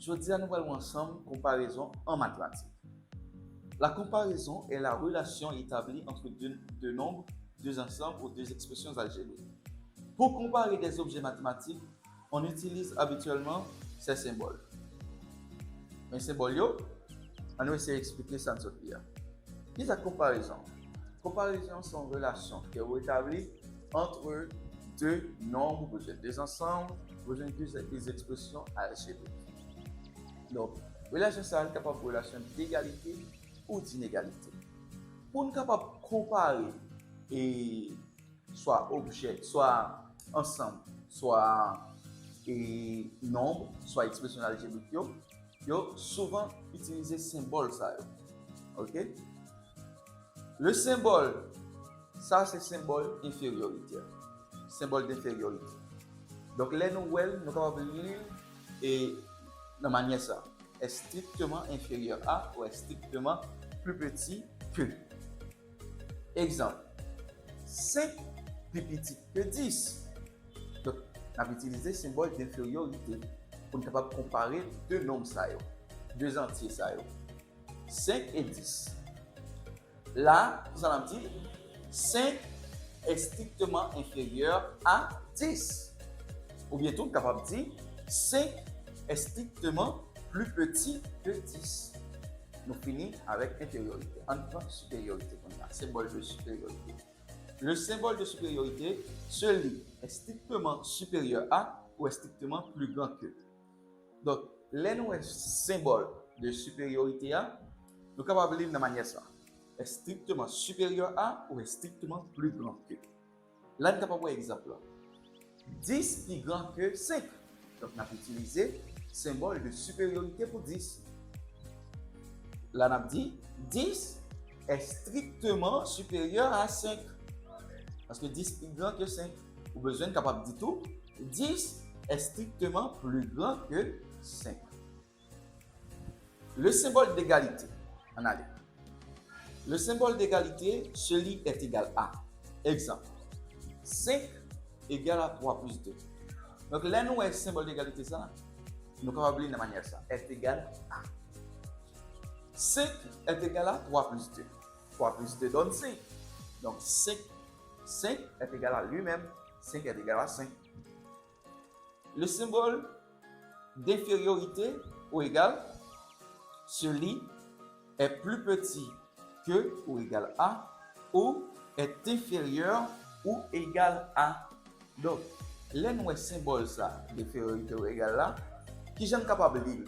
Je dis à nous allons ensemble comparaison en mathématiques. La comparaison est la relation établie entre deux nombres, deux ensembles ou deux expressions algébriques. Pour comparer des objets mathématiques, on utilise habituellement ces symboles. Les symboles, on va essayer d'expliquer ça en bien. Qu'est-ce que la comparaison? Comparaison sont relations qui sont établies entre deux nombres, deux ensembles, deux expressions algébriques. Donc, relation ça est capable de relation d'égalité ou d'inégalité. Pour nous capable de comparer et soit objet, soit ensemble, soit nombre, soit expression algébrique, yo souvent utiliser symbole ça. OK? Le symbole, ça c'est symbole d'infériorité. Symbole d'infériorité. Donc les nouvelles, nous avons lire et de manière ça est strictement inférieur à ou est strictement plus petit que. Exemple, 5 plus petit que 10. Donc, on a utilisé le symbole d'infériorité pour être capable de comparer deux nombres, deux entiers. 5 et 10. Là, nous allons dire 5 est strictement inférieur à 10. Ou bien tout, capable de dire 5 est strictement plus petit que 10. Nous finissons avec infériorité. En prend supériorité, symbole de supériorité. Le symbole de supériorité, celui est strictement supérieur à ou est strictement plus grand que. Donc, les symboles de supériorité, nous sommes capables de lire de manière ça. Est strictement supérieur à ou est strictement plus grand que. Là, nous sommes capables de voir un exemple. 10 plus grand que 5. Donc, on a utilisé le symbole de supériorité pour 10. Là, on a dit 10 est strictement supérieur à 5. Parce que 10 est plus grand que 5. Vous avez besoin de capable de dire tout. 10 est strictement plus grand que 5. Le symbole d'égalité. On a dit. Le symbole d'égalité, celui est égal à. Exemple. 5 égale à 3 plus 2. Donc là, nous avons le symbole d'égalité, ça. Nous pouvons oublier de manière ça. Est égal à. 5 est égal à 3 plus 2. 3 plus 2 donne 5. Donc 5 est égal à lui-même. 5 est égal à 5. Le symbole d'infériorité ou égal, celui est plus petit que ou égal à ou est inférieur ou égal à. Donc, les nouveaux symboles ça, d'infériorité ou égal là, qui sont capables de lire,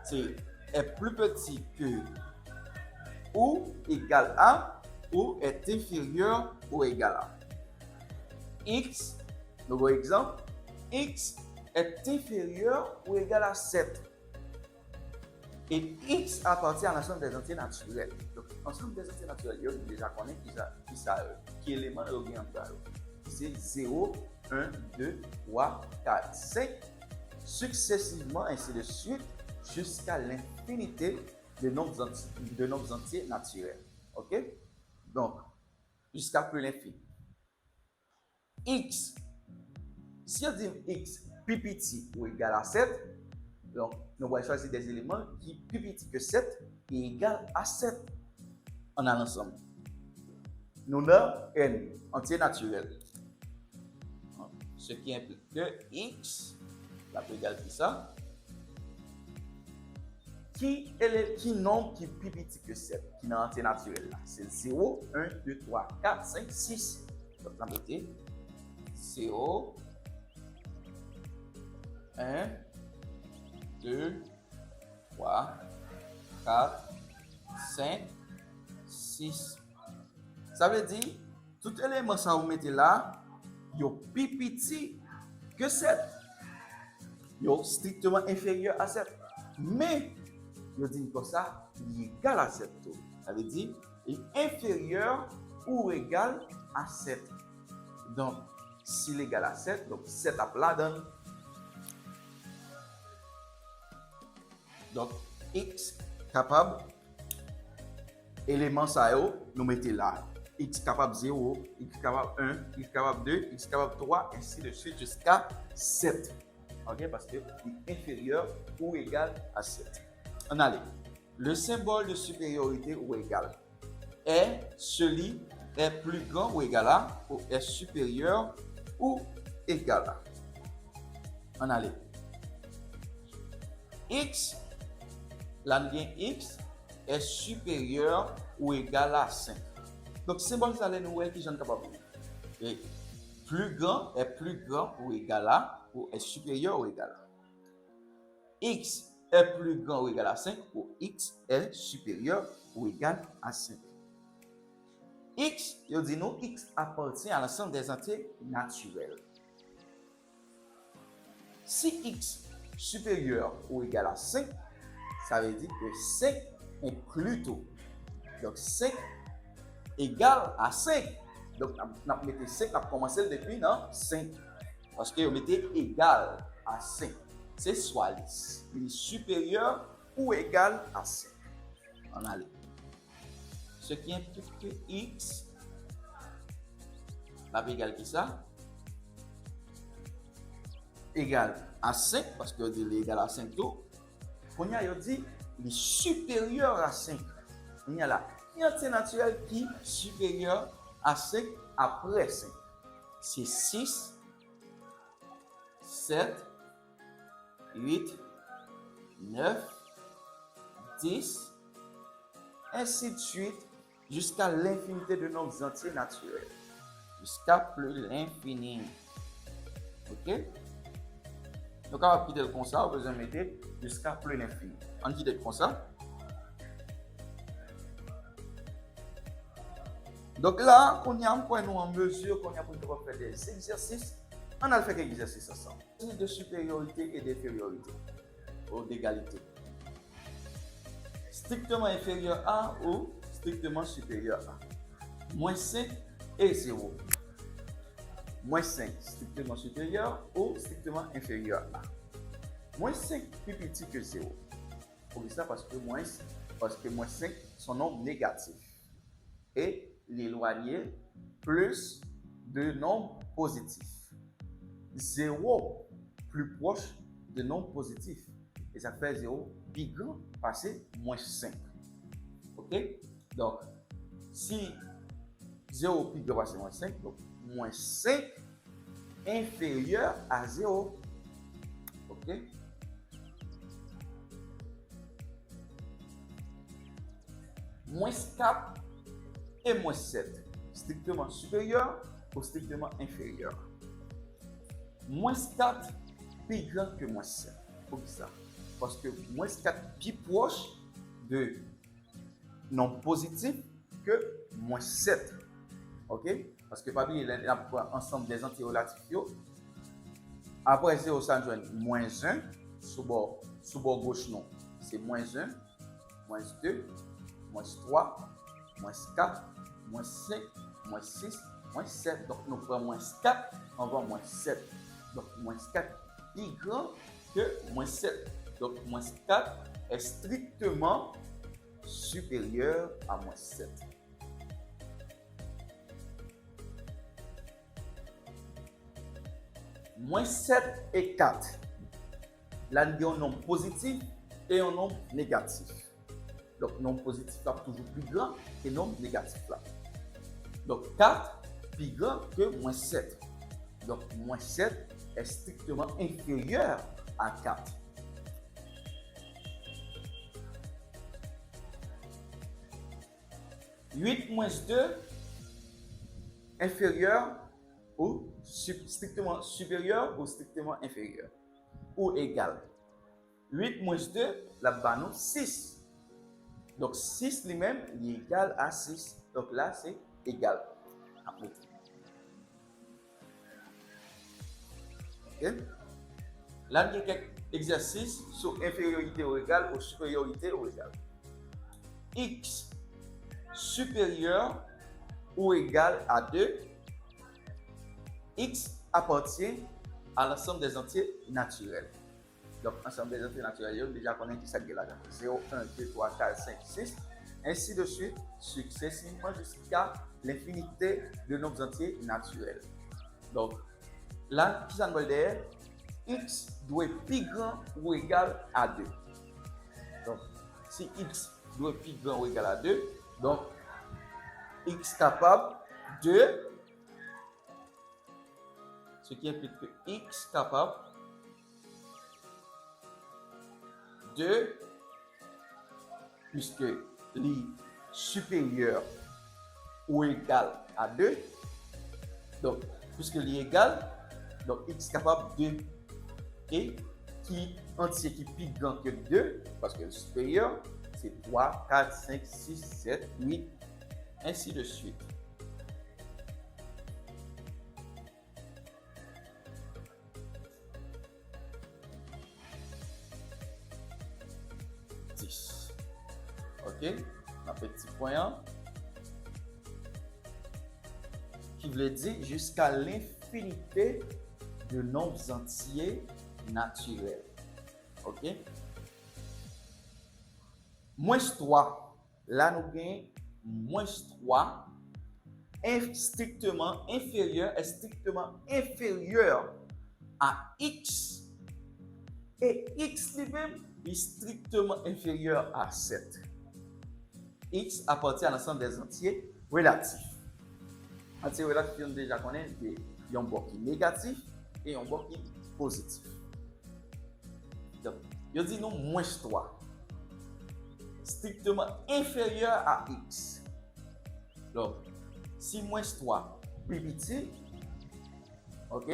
c'est est plus petit que ou égal à ou est inférieur ou égal à. X, nouveau exemple, X est inférieur ou égal à 7. Et X appartient à l'ensemble des entiers naturels. Donc, l'ensemble des entiers naturels, vous déjà connaissez qui élément est c'est 0, 1, 2, 3, 4, 5, successivement, ainsi de suite, jusqu'à l'infinité de nombres entiers naturels. OK? Donc, jusqu'à plus l'infini. X, si on dit X plus petit ou égal à 7, donc nous allons choisir des éléments qui sont plus petits que 7 et égal à 7 en un ensemble. Nous avons n entier naturel. Ce qui implique que x, la plus égale que ça, qui nombre qui est plus petit que 7, qui est entier naturel là. C'est 0, 1, 2, 3, 4, 5, 6. Donc, on va mettre 0, 1, 2, 3, 4, 5, 6. Ça veut dire, tout élément que vous mettez là, il est plus petit que 7. Il est strictement inférieur à 7. Mais, je dis comme ça, il est égal à 7. Ça veut dire, il est inférieur ou égal à 7. Donc, s'il est égal à 7, donc 7 à plat donne. Donc, x capable, élément ça, nous mettons là. X capable 0, X capable 1, X capable 2, X capable 3, ainsi de suite jusqu'à 7. ok, parce qu'il est inférieur ou égal à 7. On allait. Le symbole de supériorité ou égal est celui est plus grand ou égal à, ou est supérieur ou égal à. On allait. X, l'alien X est supérieur ou égal à 5. Donc, symbole ça allait nous qui j'en capable. Et plus grand est plus grand ou égal à, ou est supérieur ou égal à. X est plus grand ou égal à 5, ou X est supérieur ou égal à 5. X, je dis nous, X appartient à l'ensemble des entiers naturels. Si X supérieur ou égal à 5, ça veut dire que 5 est plus tôt. Donc 5 égale à 5. Donc on a mis 5, on a commencé depuis 5. Parce que on mettait égal à 5. C'est soit il est supérieur ou égal à 5. On a ce qui implique que X va égal qui ça? Égal à 5, parce que il est égal à 5 tout. On a dit il est supérieur à 5. Il y a là, il y a un naturel qui est supérieur à 5 après 5. C'est 6, 7, 8, 9, 10, ainsi de suite, jusqu'à l'infinité de nombres entiers naturels. Jusqu'à plus l'infini. Ok? Donc, on va quitter comme ça, on va mettre jusqu'à plus l'infini. On dit comme ça. Donc là, on y a nous en mesure qu'on a pour faire des exercices. On a fait des exercices ensemble. De supériorité et d'infériorité. Ou d'égalité. Strictement inférieur à ou strictement supérieur à. Moins 5 et 0. Moins 5 strictement supérieur ou strictement inférieur à. Moins 5 plus petit que 0. Pour ça, parce que moins 5 sont nombres négatifs. Et l'éloigner plus de nombres positifs. 0 plus proche de nombres positifs. Et ça fait 0 plus grand passer moins 5. Ok? Donc, si 0 plus grand passer moins 5, donc moins 5 inférieur à 0. Ok? Moins 4 et moins 7. Strictement supérieur ou strictement inférieur. Moins 4 plus grand que moins 7. Pour ça. Parce que moins 4 plus proche de non positif que moins 7. Ok? Parce que parmi l'ensemble des entiers relatifs, après 0, ça joint moins 1. Sous bord gauche, non. C'est moins 1, moins 2, moins 3, moins 4, moins 5, moins 6, moins 7. Donc, nous prenons moins 4, on va moins 7. Donc, moins 4 plus grand que moins 7. Donc, moins 4 est strictement supérieur à moins 7. Moins 7 et 4. Là, il y a un nombre positif et un nombre négatif. Donc, nombre positif là toujours plus grand que nombre négatif là. Donc, 4 plus grand que moins 7. Donc, moins 7 est strictement inférieur à 4. « 8 moins 2 inférieur ou strictement supérieur ou strictement inférieur ou égal. 8 moins 2, là-bas, nous, 6. Donc, 6 lui-même, il est égal à 6. Donc là, c'est égal. Okay? Là, il y a quelques exercices sur infériorité ou égal ou supériorité ou égal. X supérieur ou égal à 2. X appartient à l'ensemble des entiers naturels. Donc, l'ensemble des entiers naturels, on déjà connaît qui ça là. 0, 1, 2, 3, 4, 5, 6. Ainsi de suite, successivement jusqu'à l'infinité de nombres entiers naturels. Donc, là, qui ça nous dit? x doit être plus grand ou égal à 2. Donc, si x doit être plus grand ou égal à 2, donc x capable de, ce qui implique que x capable de, puisque li supérieur ou égal à 2, donc puisque li égal, donc x capable de, et qui entier qui est plus grand que 2, parce que le supérieur, c'est 3, 4, 5, 6, 7, 8, ainsi de suite. Ok, un petit point qui veut dire jusqu'à l'infinité de nombres entiers naturels. Ok, moins 3, là nous gagnons moins 3 strictement inférieur à x, et x lui-même est strictement inférieur à 7. X appartient à l'ensemble des entiers relatifs. Entiers relatifs, on déjà connaît, il y a un bloc qui est négatif et un bloc qui est positif. Donc, je dis non, moins 3. Strictement inférieur à x. Donc, si moins 3 plus petit, ok,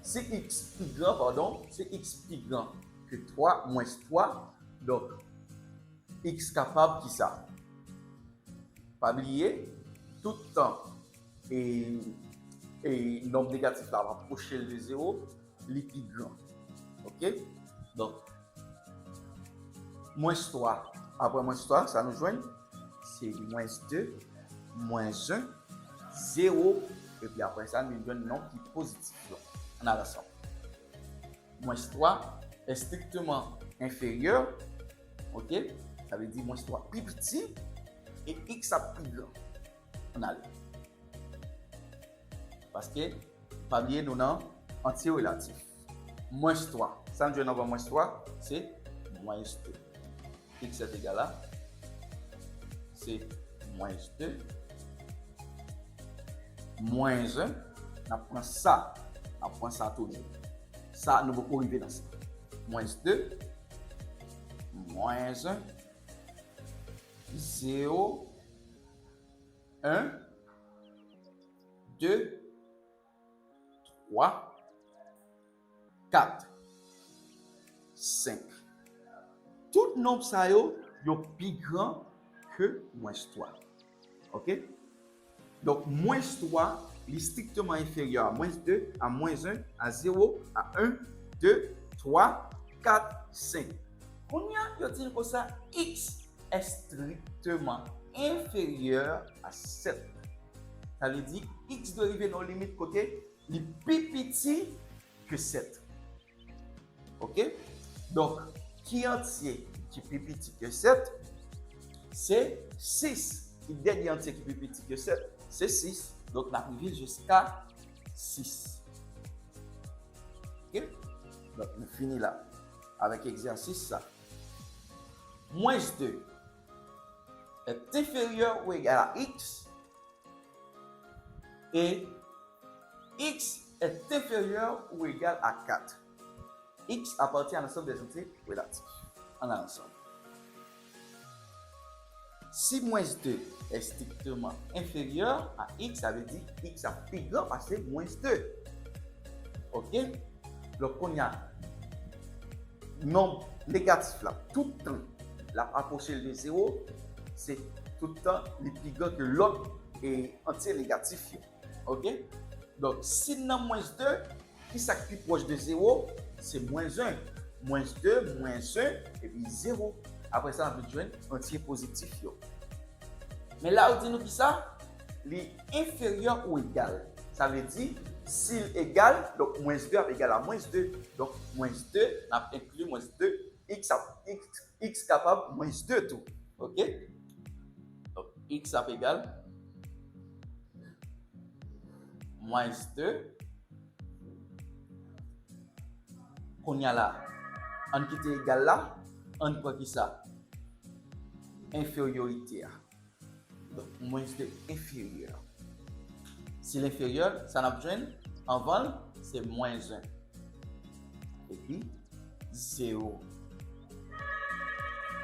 si x plus grand, pardon, si x plus grand que 3, moins 3, donc x capable qui ça? Pas oublier, tout le temps, et nombre négatif là va approcher le 0, les plus grand. Ok? Donc, moins 3. Après moins 3, ça nous joint, c'est moins 2, moins 1, 0, et puis après ça, nous joignons un nombre qui est positif. Là. On a l'ensemble. Moins 3 est strictement inférieur. Ok? Ça veut dire moins 3 plus petit. Et x a plus grand. On a parce que, pas bien, nous avons entier relatif. Moins 3. Ça nous donne moins 3, c'est moins 2. X est égal à, c'est moins 2. Moins 1. On prend ça. On prend ça toujours. Ça, nous pouvons arriver dans ça. Moins 2. Moins 1. 0, 1, 2, 3, 4, 5. Tout nombre ça yo plus grand que moins 3. OK? Donc moins 3 est strictement inférieur à moins 2, à moins 1, à 0, à 1, 2, 3, 4, 5. On y a dit comme ça x est strictement inférieur à 7. Ça veut dire x doit arriver dans la limite côté le plus petit que 7. Ok? Donc, qui entier qui est plus petit que 7, c'est 6. Le dernier entier qui est plus petit que 7, c'est 6. Donc, on arrive jusqu'à 6. Ok? Donc, on finit là avec l'exercice ça. Moins 2 est inférieur ou égal à x, et x est inférieur ou égal à 4. X appartient à l'ensemble des entiers relatifs. En ensemble. Si moins 2 est strictement inférieur à x, ça veut dire x a plus grand parce que c'est moins 2. Ok? Donc, on y a nombre négatif là, tout le temps, la approcher de 0, c'est tout le temps le plus grand que l'autre et entier négatif. Ok? Donc, si nous avons moins 2, qui est plus proche de 0, c'est moins 1. Moins 2, moins 1, et puis 0. Après ça, on va joindre entier positif. Mais là, on dit nous qui ça? Les inférieur ou égal. Ça veut dire, s'il est égal, donc moins 2 est égal à moins 2. Donc, moins 2, on a inclus moins 2, x capable moins 2 tout. Ok? Donc, x est égal moins 2 qu'on y a là, on quitte égal là, on prend qui ça? Infériorité. Donc, moins de inférieur. Si l'inférieur, ça n'a besoin, en vol, c'est moins 1. Et puis, 0.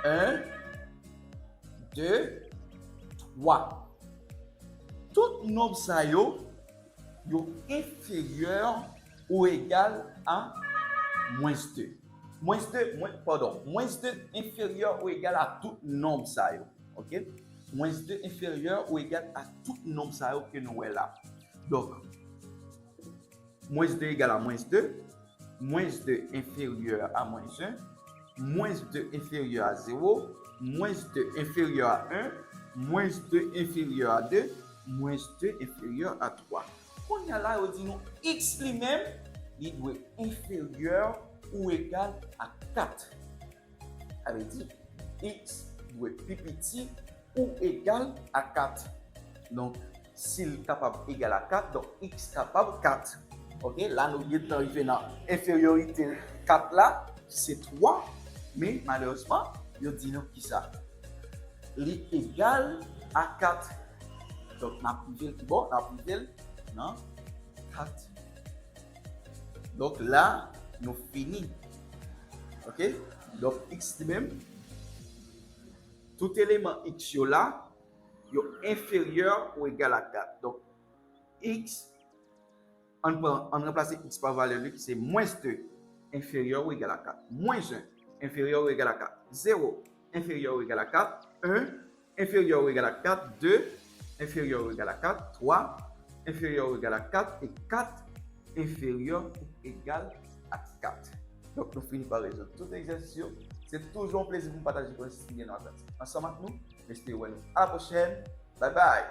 1, 2, 3. Tout nombre ça yo inférieur ou égal à moins 2. Moins 2 inférieur ou égal à tout nombre ça yo. OK? Moins 2 inférieur ou égal à tout nombre ça yo que nous est là. Donc, moins 2 égale à moins 2, moins 2 inférieur à moins 1, moins 2 inférieur à 0, moins 2 inférieur à 1, moins 2 inférieur à 2, moins 2 inférieur à 3. On y a là, on dit nous, x lui-même, il doit être inférieur ou égal à 4. Ça veut dire x doit être plus petit ou égal à 4. Donc, s'il est capable égal à 4, donc x capable 4. Ok, là, nous sommes arrivés dans l'infériorité 4 là, c'est 3, mais malheureusement, il dit nous qui ça? Il est égal à 4. Donc, on a privé bon, on a privé non 4. Donc là, nous finissons. Ok, donc x même, tout élément x là, est inférieur ou égal à 4. Donc, x, on remplace x par valeur qui c'est moins 2 inférieur ou égal à 4. Moins 1 inférieur ou égal à 4. 0 inférieur ou égal à 4. 1 inférieur ou égal à 4. 2 inférieur ou égal à 4. 3 inférieur ou égal à 4. Et 4 inférieur ou égal à 4. Donc, nous finissons par résoudre tout exercice. C'est toujours un plaisir de vous partager pour ce qui est dans la classe. Ensemble avec nous, j'espère vous à la prochaine. Bye bye.